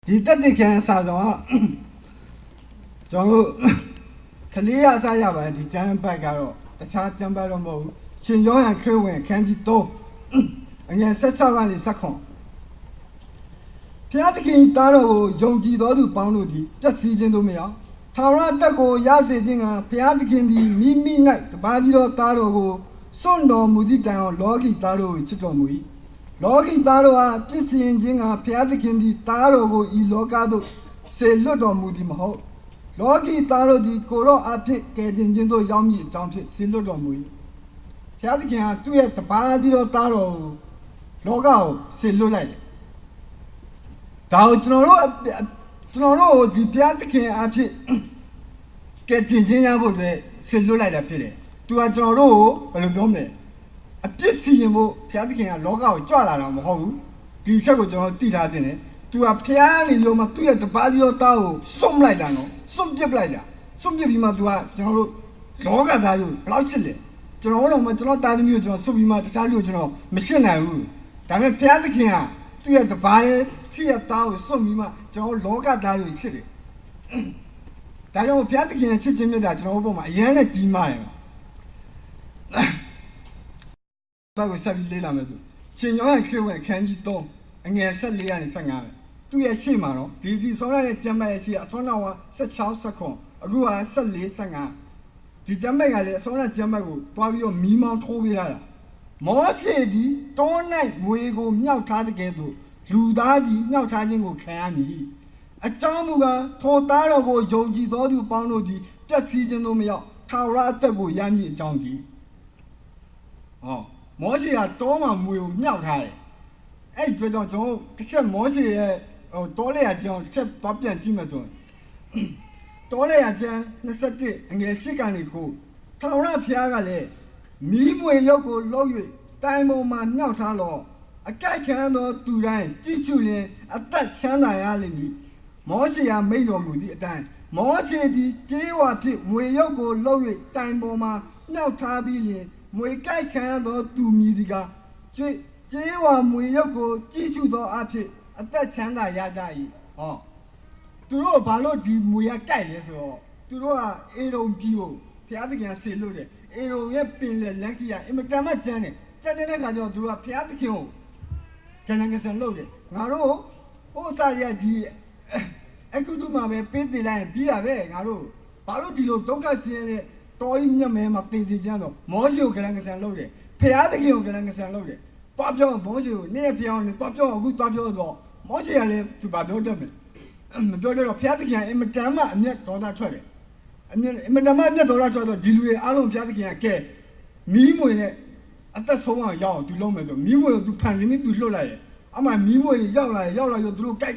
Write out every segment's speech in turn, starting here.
ဒီတက်တဲ့ခံစာဆောင်ကကျွန်တော်တို့ကလေးရစားရပါတယ်ဒီကျမ်းပတ်ကတော့တခြားကျမ်းပတ်တော့မဟုတ်ဘူးရှင်ယောဟန်ခရစ်ဝင်ခန်းကြီး3အငယ်16ကနေ19ဖျားသခင်တားတော်ကိုယုံကြည်တော်သူပေါင်းတို့သည်ပျက်စီးခြင်းတို့မရောက်ထာဝရတက်ကိုရစေခြင်းကဖျားသခင်သည်မိမိ၌တပါးကြီးသောတားတော်ကိုစွန့်တော်မူသည့်တိုင်အောင်လောကီတားတော်ကိုချစ်တော်မူ၏လောကီသားတို့ဟာပြည့်စင်ခြင်းကဘုရားသခင်သည်သားတော်ကိုဤလောကသို့ဆေလွတ်တော်မူသည်မဟုတ်လောကီသားတို့သည်ကိုရောအဖြစ်ကယ်တင်ခြင်းသို့ရောက်မည်အကြောင်းဖြင့်ဆေလွတ်တော်မူ၏ဘုရားသခင်ဟာသူ့ရဲ့တပါးကြီးသောသားတော်ကိုလောကကိုဆေလွတ်လိုက်တယ်ဒါကိုကျွန်တော်တို့ဒီဘုရားသခင်အဖြစ်ကယ်တင်ခြင်းရဖို့လည်းဆေလွတ်လိုက်တာဖြစ်တယ်သူကကျွန်တော်တို့ကိုဘယ်လိုပြောမလဲအပြစ်စီရင်ဖို့ဘုရားသခင်ကလောကကိုကြွလာတာမဟုတ်ဘူးဒီချက်ကိုကျွန်တော်သိထားတင်တယ်သူကဘုရားနေလို့မှသူ့ရဲ့တပါးကြီးသောသားကိုစွန့်လိုက်တာနော်စွန့်ပစ်လိုက်တာစွန့်ပစ်ပြီးမှသူကကျွန်တော်တို့လောကသားကိုဘယ်လောက်ချစ်လဲကျွန်တော်တို့မှကျွန်တော်တာသမီးကိုကျွန်တော်စွန့်ပြီးမှတခြားလူကိုကျွန်တော်မရှင်းနိုင်ဘူးဒါပေမဲ့ဘုရားသခင်ကသူ့ရဲ့တပါးရဲ့သူ့ရဲ့သားကိုစွန့်ပြီးမှကျွန်တော်လောကသားကိုချစ်တယ်ဒါကြောင့်ဘုရားသခင်ရဲ့ချစ်ခြင်းမြတ်တာကျွန်တော်တို့ဘုံမှာအရင်နဲ့ကြီးမားတယ်ဘာကိုဆက်ပြီးလေ့လာမယ်ဆိုရှင်ယောဟန်ခရစ်ဝင်အခန်းကြီး3အငယ်14ကနေ15သူ့ရဲ့ရှေ့မှာတော့ဒီဆောင်းရတဲ့ကျမ်းပတ်ရဲ့ရှေ့အဆောင်းတော်က16 19အခုက14 15ဒီကျမ်းပတ်ကလည်းအဆောင်းရကျမ်းပတ်ကိုတွားပြီးတော့မီးမောင်းထိုးပေးရတာမောရှေဒီတော၌မွေကိုမြောက်ထားတဲ့ကဲ့သို့လူသားကြီးမြောက်ထားခြင်းကိုခံရမည်အကြောင်းမူကားထိုသားတော်ကိုယုံကြည်သောသူပေါင်းတို့သည်ပျက်စီးခြင်းတို့မရောက်ထာဝရအသက်ကိုရမည်အကြောင်းကြီးဟောမောရှေကတောမှာမွေကိုမြောက်ထားတယ်အဲ့ဒီတော့ကျွန်တော်တစ်ချက်မောရှေရဲ့တောလေရကျန်တစ်ချက်တော့ပြန်ကြည့်မယ်ဆိုရင်တောလေရကျန်21အငယ်8ကနေကိုထာဝရဘုရားကလည်းမီးမွေရုပ်ကိုလှုပ်၍တိုင်ပေါ်မှာမြောက်ထားတော့အကြိုက်ခံသောသူတိုင်းကြည့်ချူရင်အသက်ချမ်းသာရလိမ့်မည်မောရှေကမိန့်တော်မူသည့်အတိုင်းမောရှေသည်ကျေးဝါဖြင့်မွေရုပ်ကိုလှုပ်၍တိုင်ပေါ်မှာမြောက်ထားပြီးလျှင်မွေကြိုက်ခံသောသူမည်ဒီကကျေးဝါမွေရုပ်ကိုကြည့်ချူသောအဖြစ်အသက်ချမ်းသာရကြ၏ဟောသူတို့ဘာလို့ဒီမွေရကြိုက်လဲဆိုတော့သူတို့ကအေရုံကြီးကိုဘုရားသခင်ဆေလို့တယ်အေရုံရဲ့ပင်လေလက်ကြီးကအင်မတန်မှကျန်းတယ်ကျန်းတဲ့ခါကျတော့သူတို့ကဘုရားသခင်ကိုကနန်ကစံလုပ်တယ်ငါတို့ဟိုစားရဒီအခုတို့မှာပဲပေးတင်လိုက်ပြီးရပဲငါတို့ဘာလို့ဒီလိုဒုက္ခဆင်းရဲတော်ကြီးမြတ်မဲမှာတင်စီချမ်းတော့မောရှေကိုကလန်ကဆန်လုပ်တယ်ဖျားသခင်ကိုကလန်ကဆန်လုပ်တယ်တွားပြောမောရှေကိုနေ့ဖျားနဲ့တွားပြောအခုတွားပြောတော့မောရှေကလည်းသူဘာပြောတတ်မလဲမပြောတော့ဖျားသခင်အင်မတန်မှအမျက်တော်တာထွက်တယ်အင်မတန်မှအမျက်တော်တာထွက်တော့ဒီလူတွေအားလုံးဖျားသခင်ကကဲမီးမွေနဲ့အသက်ဆုံးအောင်ရောက်သူလုံးမယ်ဆိုမီးမွေကိုသူဖန်ဆင်းပြီးသူလွတ်လိုက်တယ်အမှမီးမွေရောက်လာတော့သူတို့ကြိုက်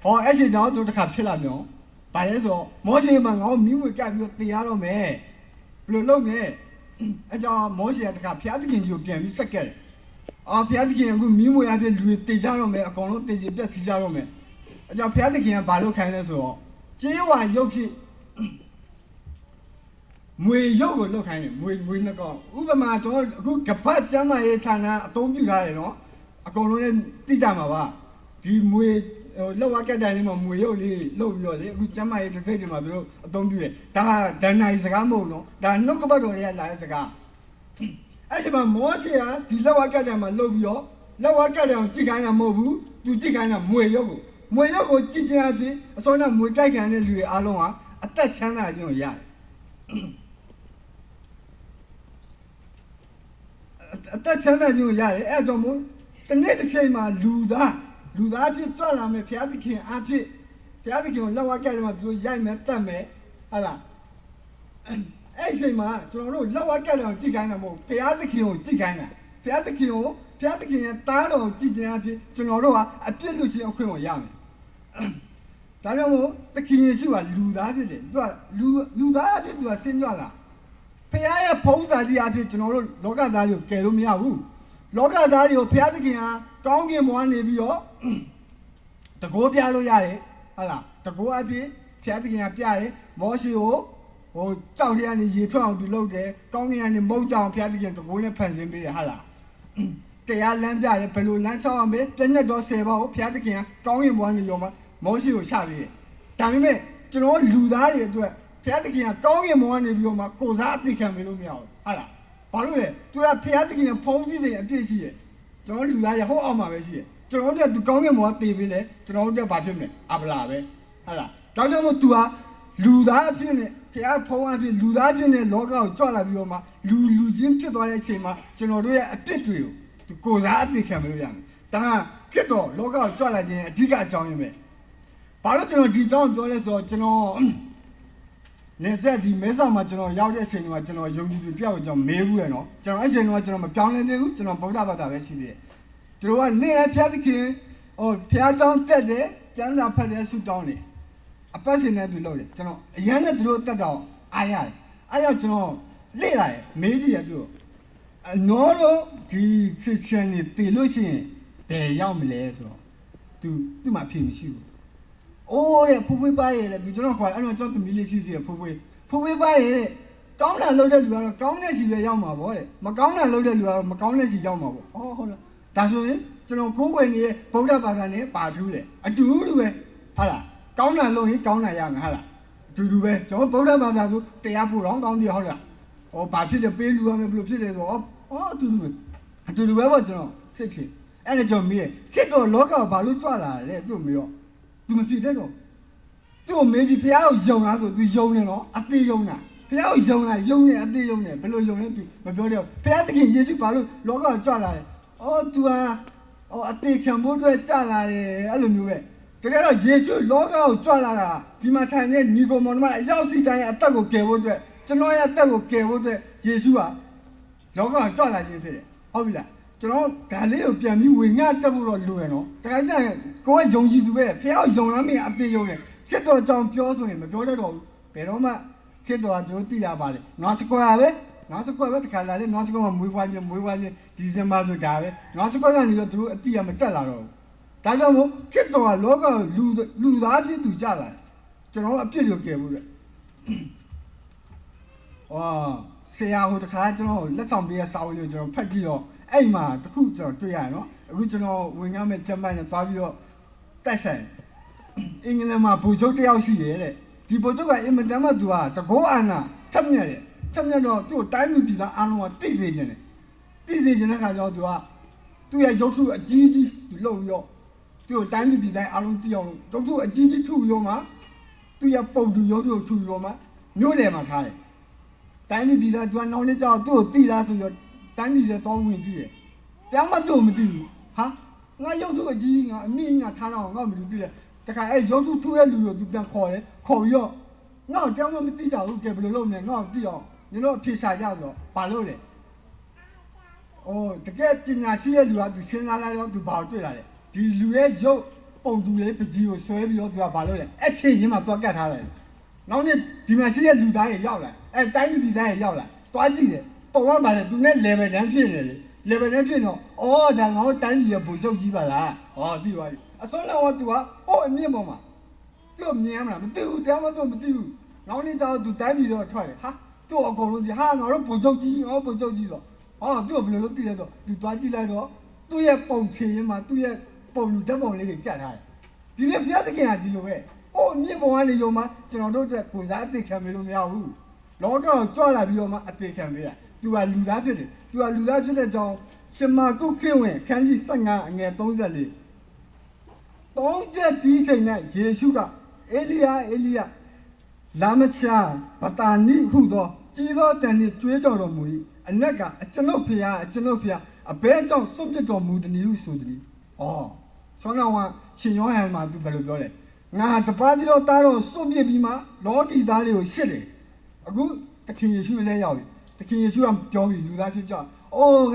ဟောအဲ့ဒီကြောင့်သူတစ်ခါဖြစ်လာမြောဘာလဲဆိုမောရှေမှာငါ့မီးမွေကြိုက်ပြီးတော့တရားတော့မယ်ဘယ်လိုလုပ်လဲအကြောင်းမောရှေကတခါဘုရားသခင်ကြီးကိုပြန်ပြီးဆက်ခဲ့တယ်အော်ဘုရားသခင်ကမီးမွေအဖြစ်လူတွေတည်ကြတော့မယ်အကောင်လုံးတည်ကြပြက်စီကြတော့မယ်အကြောင်းဘုရားသခင်ကဘာလို့ခိုင်းလဲဆိုတော့ကျေးဝါရုပ်ဖြစ်မွေရုပ်ကိုလောက်ခိုင်းတယ်မွေနှစ်ကောင်ဥပမာကျွန်တော်အခုကပတ်ကျမ်းမာရေးဌာနအသုံးပြုထားတယ်နော်အကောင်လုံးလည်းသိကြမှာပါဒီမွေလောက်ကက်တိုင်းလေးမှာမွေရုပ်လေးလှုပ်ပြီးတော့လေအခုကျမ်းမာရေးတစ်စိတ်တွေမှာသူတို့အသုံးပြုတယ်ဒါဒဏ္ဍာရီစကားမဟုတ်နော်ဒါနှုတ်ကပတ်တော်တွေကလာတဲ့စကားအဲ့ဒီမှာမောရှေကဒီလောက်ကက်တိုင်းမှာလှုပ်ပြီးတော့လောက်ကက်တိုင်းကိုကြည့်ခိုင်းတာမဟုတ်ဘူးသူကြည့်ခိုင်းတာမွေရုပ်ကိုကြည့်ခြင်းအပြင်အစောကမွေကြိုက်ခံတဲ့လူတွေအားလုံးဟာအသက်ချမ်းသာခြင်းကိုရတယ်အသက်ချမ်းသာခြင်းကိုရတယ်အဲ့ကြောင့်မို့တနေ့တစ်ချိန်မှာလူသားဖြစ်ကြွလာမယ်ဘုရားသခင်အဖြစ်ဘုရားသခင်ကိုလောက်ကက်တိုင်းမှာသူတို့ရိုက်မယ်တတ်မယ်ဟုတ်လားအဲ့ဒီချိန်မှာကျွန်တော်တို့လောက်ကက်တိုင်းကိုကြည့်ခိုင်းတာမဟုတ်ဘုရားသခင်ကိုကြည့်ခိုင်းတာဘုရားသခင်ရဲ့တားတော်ကြည့်ခြင်းအဖြစ်ကျွန်တော်တို့ဟာအပြစ်လွတ်ခြင်းအခွင့်ကိုရမယ်ဒါကြောင့်မို့သခင်ယေရှုကလူသားဖြစ်တယ်သူကလူသားအဖြစ်သူကဆင်းကြွလာဘုရားရဲ့ဖုံးစာကြီးအဖြစ်ကျွန်တော်တို့လောကသားတွေကိုကယ်လို့မရဘူးလောကသားတွေကိုဘုရားသခင်ဟာကောင်းကင်ဘဝနေပြီးတော့တကိုးပြလို့ရတယ်ဟုတ်လားတကိုးအဖြစ်ဘုရားသခင်ကပြတယ်မောရှေကိုကြောက်ရည်ရေထွက်အောင်သူလုပ်တယ်ကောင်းကင်ကနေမုတ်ကြောင်ဘုရားသခင်တကိုးနဲ့ဖန်ဆင်းပေးတယ်ဟုတ်လားတရားလမ်းပြတယ်ဘယ်လိုလမ်းချောက်အောင်ပဲတနေ့တော့10ပါးကိုဘုရားသခင်ကကောင်းကင်ဘဝနေရောမှာ မောရှိကိုချပြီးဒါပေမဲ့ကျွန်တော်လူသားတွေအတွက်ဖျားသခင်ကကောင်းကင်ဘုံကနေပြီးတော့မှကိုစားအသိခံပေးလို့မရဘူးဟုတ်လားဘာလို့လဲသူကဖျားသခင်ကဖုံးစည်းစိမ်အပြည့်ရှိတယ်ကျွန်တော်လူသားရဟောအောင်မှာပဲရှိတယ်ကျွန်တော်တို့ကသူကောင်းကင်ဘုံကတည်ပြီးလဲကျွန်တော်တို့ကဘာဖြစ်မလဲအပလာပဲဟုတ်လားဒါကြောင့်မို့သူကလူသားအဖြစ်နဲ့ဖျားဖုံးအဖြစ်လူသားဖြစ်နဲ့လောကကိုကြွလာပြီးတော့မှလူချင်းဖြစ်သွားတဲ့အချိန်မှာကျွန်တော်တို့ရဲ့အပြစ်တွေကိုသူကိုစားအသိခံပေးလို့ရမယ်ဒါကခက်တော့လောကကိုကြွလာခြင်းအဓိကအကြောင်းရင်းပဲဘာလို့ကျွန်တော်ဒီကြောင်းပြောလဲဆိုတော့ကျွန်တော်နေဆက်ဒီမဲဆောက်မှာကျွန်တော်ရောက်တဲ့အချိန်ကကျွန်တော်ယုံကြည်သူတယောက်ကိုကျွန်တော်မေးဘူးရနော်ကျွန်တော်အဲ့ချိန်ကကျွန်တော်မပြောင်းလဲသေးဘူးကျွန်တော်ဗုဒ္ဓဘာသာပဲရှိသေးတယ်သူတို့ကနေရဖျားသခင်ဖျားကြောင်းတက်တယ်ကျမ်းစာဖတ်တယ်ဆုတောင်းတယ်အပတ်စဉ်နဲ့သူလုပ်တယ်ကျွန်တော်အရန်နဲ့သူတို့တက်တော့အားရတယ်အားရကျွန်တော်လေ့လာတယ်မေးကြည့်ရသူနော်တော့ဒီခရစ်ယာန်တွေတည်လို့ရှိရင်ဘယ်ရောက်မလဲဆိုတော့သူ့မှာဖြေမရှိဘူးအိုးရဲ့ဖူးဖွေးပါရဲ့လေကျွန်တော်ခေါ်အဲ့တော့ကျွန်တော်သမီးလေးရှိသေးတယ်ဖူးဖွေးပါရဲ့ကောင်းတာလုပ်တဲ့လူကတော့ကောင်းတဲ့စီပဲရောက်မှာပေါ့တဲ့မကောင်းတာလုပ်တဲ့လူကတော့မကောင်းတဲ့စီရောက်မှာပေါ့ဟုတ်လားဒါဆိုရင်ကျွန်တော်ကိုယ်ဝင်နေတဲ့ဗုဒ္ဓဘာသာနဲ့ပါထူးတယ်အတူတူပဲဟုတ်လားကောင်းတာလုပ်ရင်ကောင်းတာရမှာဟုတ်လားအတူတူပဲကျွန်တော်ဗုဒ္ဓဘာသာဆိုတရားပို့တော့ကောင်းတယ်ဟုတ်လားဘာဖြစ်တယ်ပေးလူရမယ်ဘယ်လိုဖြစ်တယ်ဆိုအတူတူပဲပေါ့ကျွန်တော်စိတ်ချအဲ့ဒါကြောင့်မင်းခက်တော့လောကဘာလို့ကြွလာလဲသူ့မရောသူမဖြစ်တဲ့တော့သူ့မင်းကြီးဖះကိုယုံလားဆိုသူယုံနေတော့အသေးယုံတာဖះကိုယုံလားယုံနေအသေးယုံနေဘယ်လိုယုံလဲသူမပြောတော့ဖះသခင်ယေရှုဘာလို့လောကကိုကြွလာလဲသူဟာအသေးခံဖို့အတွက်ကြလာတယ်အဲ့လိုမျိုးပဲတကယ်တော့ယေရှုလောကကိုကြွလာတာဒီမှာထိုင်နေညီကောင်မောင်နှမအရောက်စီတိုင်းအသက်ကိုကယ်ဖို့အတွက်ကျွန်တော်ရဲ့အသက်ကိုကယ်ဖို့အတွက်ယေရှုဟာလောကကိုကြွလာခြင်းဖြစ်တယ်ဟုတ်ပြီလားကျွန်တော်ဒါလေးကိုပြန်ပြီးဝင်ငှတက်ဖို့တော့လိုရနော်တခါကျရင်ကိုယ်ကယုံကြည်သူပဲဖះကိုယုံလားမင်းအပြေယုံတယ်ခက်တော့ကြောင်ပြောဆိုရင်မပြောတတ်တော့ဘူးဘယ်တော့မှခက်တော့တို့သိရပါလေနွားစကွာပဲတခါလာလေနွားစကွာမှာမွေးဖွားခြင်းဒီဇင်ဘာဆိုဒါပဲနွားစကွာကနေတော့တို့အတိအမတက်လာတော့ဘူးဒါကြောင့်မို့ခက်တော့လောကလူသားဖြစ်သူကြလာကျွန်တော်အပြစ်ကိုကယ်ဖို့လေဆရာဟိုတခါကျွန်တော်လက်ဆောင်ပေးရစာအုပ်ကိုကျွန်တော်ဖတ်ကြည့်တော့အဲ့မှာတခုကျွန်တော်တွေ့ရနော်အခုကျွန်တော်ဝင်ရမယ့်ကျမ်းပိုင်းနဲ့တွားပြီးတော့တက်ဆိုင်အင်္ဂလိပ်မှာဘူချုပ်တယောက်ရှိတယ်တဲ့ဒီဘူချုပ်ကအင်မတန်မှသူကတကောအာနာထက်မြက်တော့သူ့တိုင်းသူပြည်သားအားလုံးကသိစေခြင်းတဲ့ခါကျတော့သူရဲ့ရုပ်ထုအကြီးကြီးသူလှုပ်ပြီးတော့သူ့တိုင်းသူပြည်သားအားလုံးသိအောင်ရုပ်ထုအကြီးကြီးထုရောမှာသူရဲ့ပုံသူရုပ်ထုထုရောမှာမျိုးတယ်မှာထားတယ်တိုင်းသူပြည်သားသူကနောက်နေ့ကျတော့သူ့ကိုသိလားဆိုတော့တိုင်းပြည်တော့ဝင်ကြည့်တယ်တရားမှသူ့မသိဘူးဟာငါရုပ်ထုအကြီးငါအမိငါထားတော့ငါမလို့သိတယ်တခါအဲ့ရုပ်ထုထူရဲ့လူကိုသူပြန်ခေါ်ပြီးတော့ငါ့ကိုတောင်းမသိကြဘူးကဲဘယ်လိုလုပ်မလဲငါ့ကိုသိအောင်နင်တို့အဖြေရှာကြဆိုဘာလို့လဲတကယ်ပညာရှိရဲ့လူကသူစဉ်းစားလိုက်တော့သူဘာတွေ့လာလဲဒီလူရဲ့ရုပ်ပုံသူလေးပကြီးကိုဆွဲပြီးတော့သူကဘာလို့လဲအဲ့ချိန်ရင်းမှာတွားကတ်ထားတယ်နောက်နေ့ဒီမှာရှိတဲ့လူသားတွေရောက်လာအဲ့တိုင်းပြည်သားတွေရောက်လာတွားကြည့်တယ်ပုံကပါလေသူနဲ့ level တန်းဖြစ်နေလေlevel တန်းဖြစ်တော့ဒါငါတို့တိုင်းပြည်ရဲ့ဘူချုပ်ကြီးပါလားသိပါပြီအစောလောက်သူကအမြင့်ပေါ်မှာသူ့မြင်မလားမသိဘူးတရားမသူမသိဘူးနောက်နေ့ကျတော့သူတိုင်းပြည်တော့ထွက်တယ်ဟာသူ့အကုန်လုံးဒီဟာငါတို့ဘူချုပ်ကြီးဆိုသူ့ကိုဘယ်လိုလုပ်သိလဲဆိုသူတွားကြည့်လိုက်တော့သူ့ရဲ့ပုံချင်ရင်မှာသူ့ရဲ့ပုံလူဓာတ်ပုံလေးတွေပြတ်ထားတယ်ဒီနေ့ဘုရားသခင်ကဒီလိုပဲမြင့်ပေါ်ကနေရုံမှာကျွန်တော်တို့အတွက်ကိုစားအသိခံပေးလို့မရဘူးလောကကိုကြွလာပြီးတော့မှအသိခံပေးတာသူကလူသားဖြစ်တယ်သူကလူသားဖြစ်တဲ့ကြောင့်ရှမာကုတ်ခေဝင်ခန်းကြီး15အငယ်34တောင်းချက်ဒီချိန်နဲ့ယေရှုကအေလိယလာမချာပတာနိဟုသောကြီးသောတန်နှင့်ကြွေးကြော်တော်မူ၏အနက်ကအကျွန်ုပ်ဖျားအဘဲကြောင့်စွန့်ပစ်တော်မူသည်ဟုဆိုသည်ဆောင်းတော်ကရှင်ယောဟန်မှာသူဘယ်လိုပြောလဲငါတပါးတိတော့တားတော့စွန့်ပစ်ပြီးမှလောကီသားလေးကိုရှစ်တယ်အခုသခင်ယေရှုလည်းရောက်ပြီသခင်ယေရှုကပြောပြီလူသားဖြစ်ကြင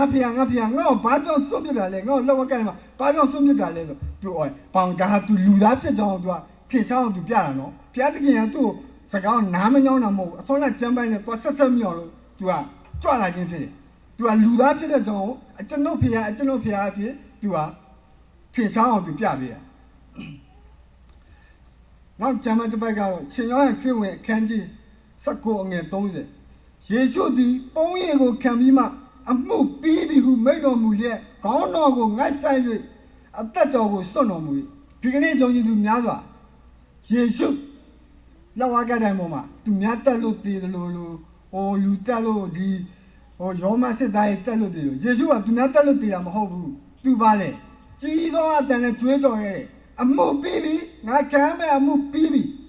ါဖျားငါ့ကိုဘာကြောင့်စွန့်ပစ်တာလဲငါ့ကိုလောက်ဝက်ကန်မှာဘာကြောင့်စွန့်ပစ်တာလဲဆိုသူပေါင်ဒါသူလူသားဖြစ်ကြောင်းသူကဖြစ်ချောင်းသူပြတာနော်ဘုရားသခင်ကသူ့စကားနားမညောင်းတာမဟုတ်ဘူးအစောကကျမ်းပိုင်းနဲ့သွားဆက်မြောက်လို့သူကကြွလာခြင်းဖြစ်တယ်သူကလူသားဖြစ်တဲ့ကြောင့်ကျွန်ုပ်ဖျားအဖြစ်သူကဖြစ်ချောင်းအောင်သူပြပေးတာနောက်ကျမ်းပိုင်းတစ်ပိုက်ကတော့ရှင်ယောဟန်ခရစ်ဝင်အခန်းကြီး19အငယ်30ယေရှုသည်ပုံရိပ်ကိုခံပြီးမှအမှုပြီးပြီဟုမိန့်တော်မူလျက်ခေါင်းတော်ကိုငတ်ဆိုင်၍အသက်တော်ကိုစွန့်တော်မူ၏ဒီကနေ့ကြောင့်သူများစွာ耶稣，那我讲的么嘛，都免得路地的路，哦路得路的，哦要么是大得路的，耶稣啊，都免得路地了么好不？都罢了，知道啊，但是追着的，啊冇比比，我看没啊冇比比，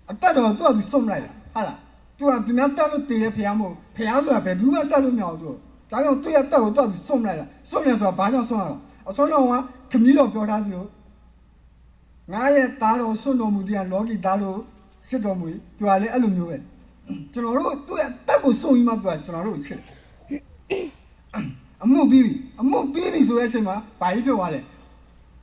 啊得了多就送来了，好了，都啊都免得路地的偏冇，偏说啊偏都免得路苗多，但是对啊得了多就送来了，送来说把上送了，啊送了话，肯定要表达的。我也打到送到目的啊，老给打到吃到没，对吧？嘞，阿龙牛诶，就那路对啊，打个送伊嘛，对吧？就那路吃。啊，冇比比说什么？白票话嘞，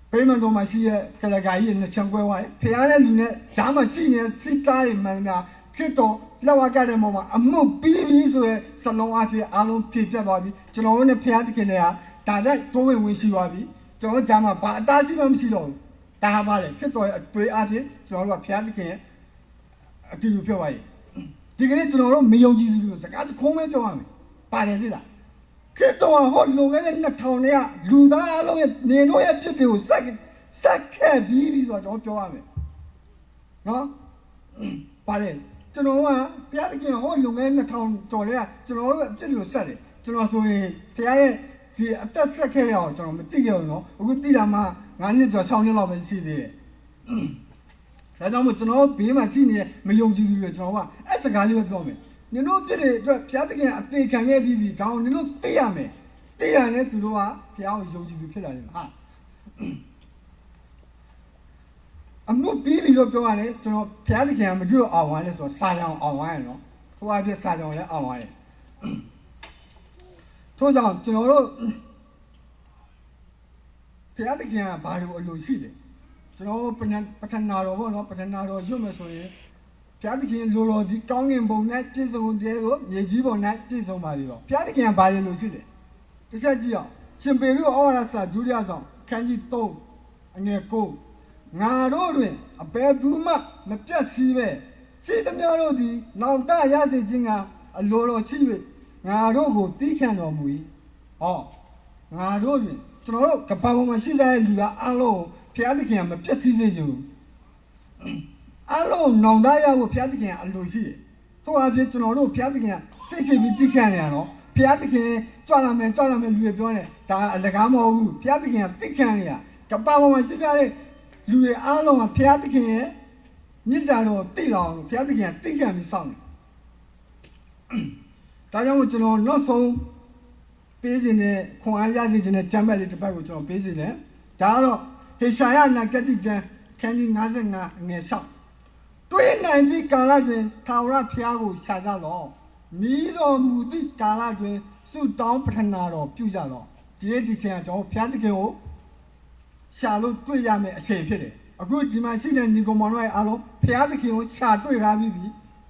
北门多嘛是个来个人的相关话，平安的路呢，咱们今年世界的嘛嘛，去到那我讲的么嘛，啊冇比比说十龙阿皮阿龙皮皮多比，就那我呢平安的去呢啊，大家都会问西话比，就我咱们把大西嘛不是咯。大把嘞，去到对阿弟，就那个偏的看，都有票位。这个呢，就那个没用技术，自家就空没票位，把来的啦。去到啊，好弄个那头呢啊，路大阿龙也，年老也不丢，啥开比比说叫票位，啊，把来，就那个偏的看好弄个那头做嘞，就那个不丢啥嘞，就那所以偏的，这得啥开了，就那么对个喏，我对了嘛。俺那做厂里老百姓的，那咱们只能别嘛今年没用技术的知道吧？还是干这个表面，你弄别的这偏的看对看眼比比，然后你弄对呀没？对呀呢，对了哇，偏要用技术偏来的哈。啊，没比比就表完嘞，就说偏的看没就熬完了说三两熬完了，后来就三两来熬完了。所以讲就说。偏的看把这个路西的，就那不谈拿着不谈拿着有么所以，偏的看路路的钢筋包呢，这是我这个业绩包呢，这是我买的咯。偏的看把这路西的，这下子啊，先别路奥拉萨主力上看见多，眼高，牙肉的啊白肚嘛，那别西呗，这他妈路的老大也是这样啊，路路西呗，牙肉个底看到没？哦，牙肉的。就那个，个爸爸妈现在路啊，阿罗偏的看嘛，别西西就，阿罗老大爷我偏的看阿罗西，多阿偏就那个偏的看，谁比底看呢咯？偏的看抓了没路标呢？但那个毛路偏的看底看呀，个爸爸妈现在路阿罗偏的看，你家咯对了，偏的看底看没上。大家我知道那时候。北京的空安亚洲的江北的这边我知道北京的，假如在山下那个地方看见俺是俺上，对南的干那边他那偏过下家了，你到目的干那边手当不成拿了丢家了，这些地方叫偏的给我下路对下面谁偏的，啊，我这边现在你个忙来阿罗偏的给我下对他比，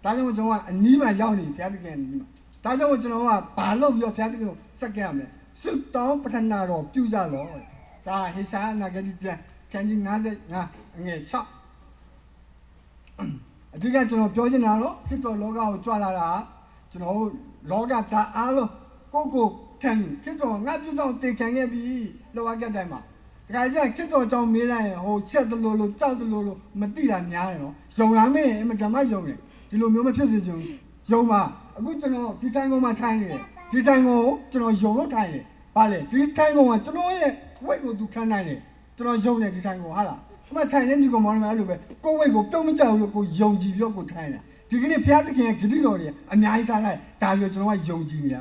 大家我讲话你们要你偏的给你们。大家我知道啊，把路要偏的个啥干的，手当不成拿了丢家了，啊，黑山那个地方看见俺在眼上，这个就标准拿了，去到老家抓来了，就老家打阿了，个个看，去到俺这种对看眼比老外个的嘛，这个去到找没人，哦，吃的路走的路没地了娘了，用了没？没怎么用的，这路没有平时用嘛。我就那地摊我嘛摊的，地摊我就那油肉摊的，罢了，地摊我就那也外国都看来的，就那油的地摊我好了，我们摊的你个忙嘛路呗，个外国表面叫有个油鸡表个摊的，这个你偏的看给你了的，啊伢一上来，大约就那油鸡呢，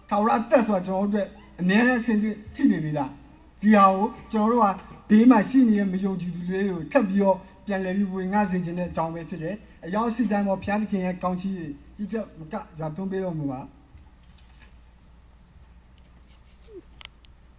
他那得说就那年来甚至几年的啦，第二就那话北嘛西年没油鸡的了，特别变来的为俺是真的长辈皮的，要是咱们偏的看讲起。这不干，让东北人嘛。